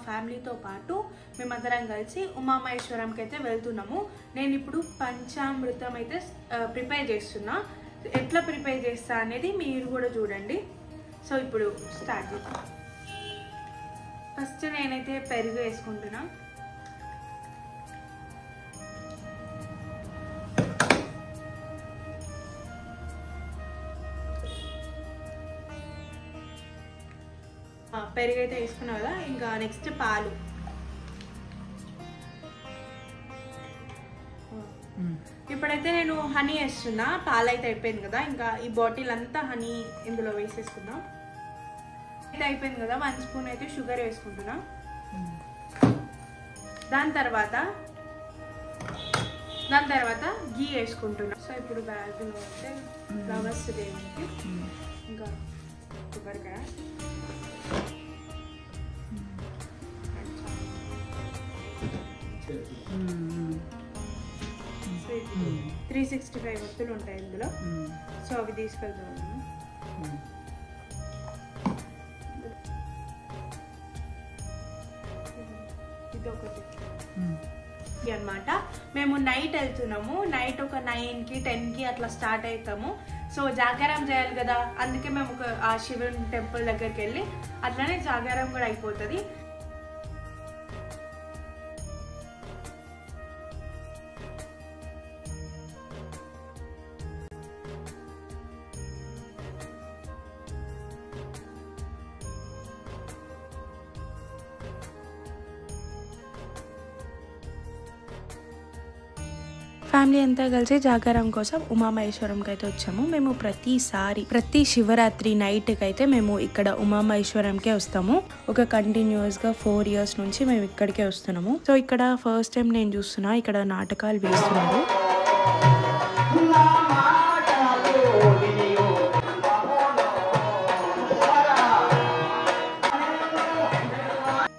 ఫ్యామిలీతో పాటు మేమందరం కలిసి ఉమామహేశ్వరంకి అయితే వెళ్తున్నాము. నేను ఇప్పుడు పంచామృతం అయితే ప్రిపేర్ చేస్తున్నా. ఎట్లా ప్రిపేర్ చేస్తా అనేది మీరు కూడా చూడండి. సో ఇప్పుడు స్టార్ట్ చేద్దాం. ఫస్ట్ నేనైతే పెరుగు వేసుకుంటున్నా. పెరుగు అయితే వేసుకున్నా కదా, ఇంకా నెక్స్ట్ పాలు. ఇప్పుడైతే నేను హనీ వేస్తున్నా. పాలు అయితే అయిపోయింది కదా, ఇంకా ఈ బాటిల్ అంతా హనీ ఇందులో వేసేసుకుందాం. అయితే అయిపోయింది కదా, 1 స్పూన్ అయితే షుగర్ వేసుకుంటున్నా. దాని తర్వాత గీ వేసుకుంటున్నా. సో ఇప్పుడు బ్యాగ్లో అయితే ఫ్లవర్స్ దేవునికి, ఇంకా కొబ్బరికాయ, 365 వస్తువులు ఉంటాయి ఇందులో. సో అవి తీసుకెళ్తున్నాను. ఇది ఒకటి అన్నమాట. మేము నైట్ వెళ్తున్నాము. నైట్ ఒక 9కి 10కి అట్లా స్టార్ట్ అవుతాము. సో జాగారం చేయాలి కదా, అందుకే మేము ఆ శివుని టెంపుల్ దగ్గరికి వెళ్ళి అట్లానే జాగారం కూడా అయిపోతుంది. ఫ్యామిలీ అంతా కలిసి జాగారం కోసం ఉమామహేశ్వరంకి అయితే వచ్చాము. మేము ప్రతి శివరాత్రి నైట్కి అయితే మేము ఇక్కడ ఉమామహేశ్వరంకే వస్తాము. ఒక కంటిన్యూస్గా 4 years నుంచి మేము ఇక్కడికే వస్తున్నాము. సో ఇక్కడ ఫస్ట్ టైం నేను చూస్తున్నా, ఇక్కడ నాటకాలు వేస్తున్నారు.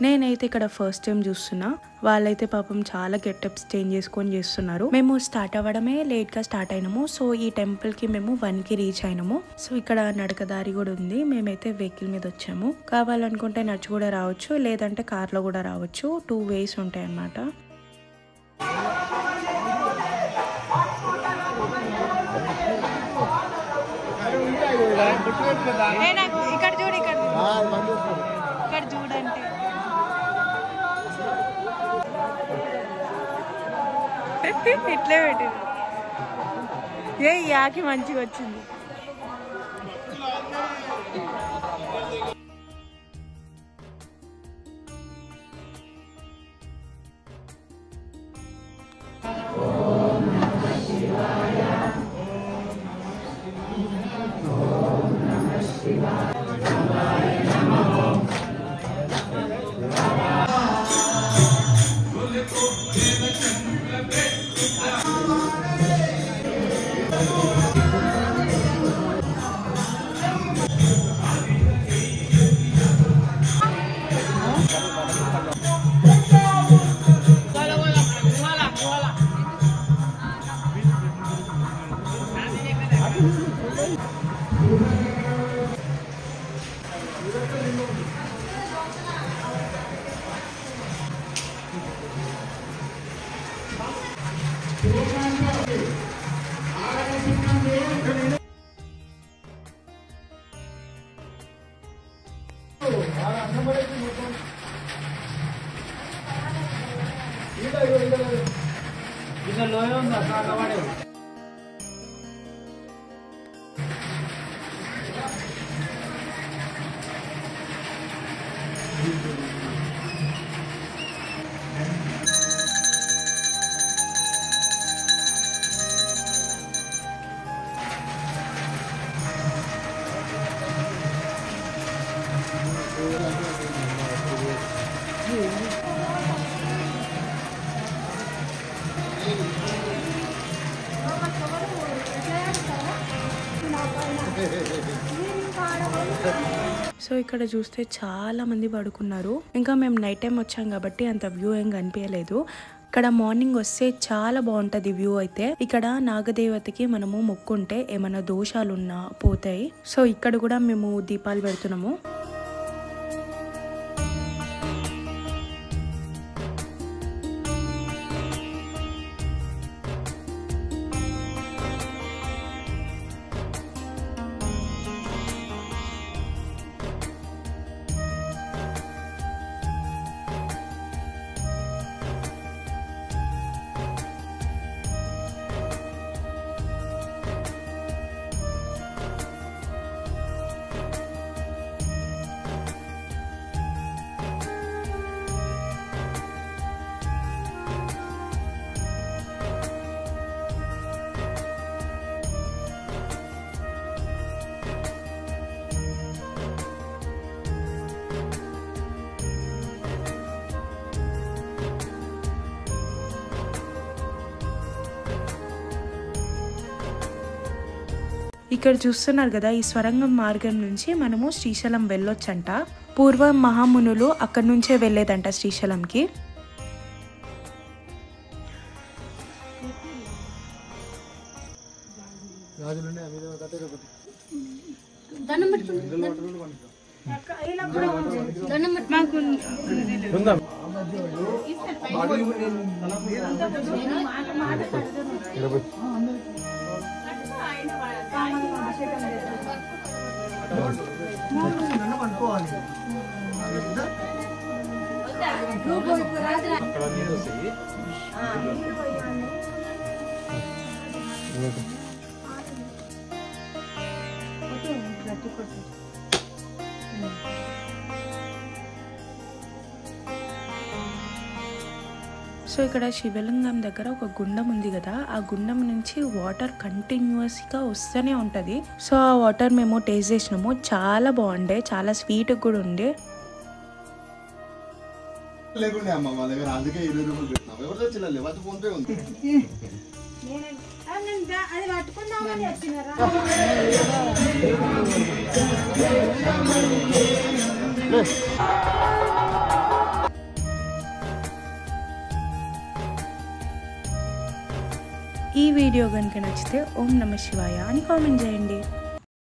నేనైతే ఇక్కడ ఫస్ట్ టైం చూస్తున్నా. వాళ్ళైతే పాపం చాలా గెటప్స్ చేంజ్ చేసుకొని చేస్తున్నారు. మేము స్టార్ట్ అవ్వడమే లేట్గా స్టార్ట్ అయినాము. సో ఈ టెంపుల్కి మేము 1కి రీచ్ అయినాము. సో ఇక్కడ నడకదారి కూడా ఉంది. మేమైతే వెహికల్ మీద వచ్చాము. కావాలనుకుంటే నడిచి కూడా రావచ్చు, లేదంటే కార్లో కూడా రావచ్చు. 2 ways ఉంటాయి అన్నమాట. ఇక్కడ చూడండి. ఇట్లే పెట్టింది. యాకి మంచిగా వచ్చింది. సో ఇక్కడ చూస్తే చాలా మంది పడుకున్నారు. ఇంకా మేము నైట్ టైం వచ్చాం కాబట్టి అంత వ్యూ ఏం కనిపించలేదు. ఇక్కడ మార్నింగ్ వస్తే చాలా బాగుంటది వ్యూ. అయితే ఇక్కడ నాగదేవతకి మనము మొక్కుంటే ఏమైనా దోషాలున్నా పోతాయి. సో ఇక్కడ కూడా మేము దీపాలు పెడుతున్నాము. ఇక్కడ చూస్తున్నారు కదా, ఈ స్వరంగం మార్గం నుంచి మనము శ్రీశైలం వెళ్ళొచ్చంట. పూర్వం మహామునులు అక్కడి నుంచే వెళ్ళేదంట శ్రీశైలంకి. సో ఇక్కడ శివలింగం దగ్గర ఒక గుండం ఉంది కదా, ఆ గుండం నుంచి వాటర్ కంటిన్యూస్గా వస్తూనే ఉంటుంది. సో ఆ వాటర్ మేము టేస్ట్ చేసినాము, చాలా బాగుండే, చాలా స్వీట్ కూడా ఉండే. ఈ వీడియో కనుక నచ్చితే ఓం నమః శివాయ అని కామెంట్ చేయండి.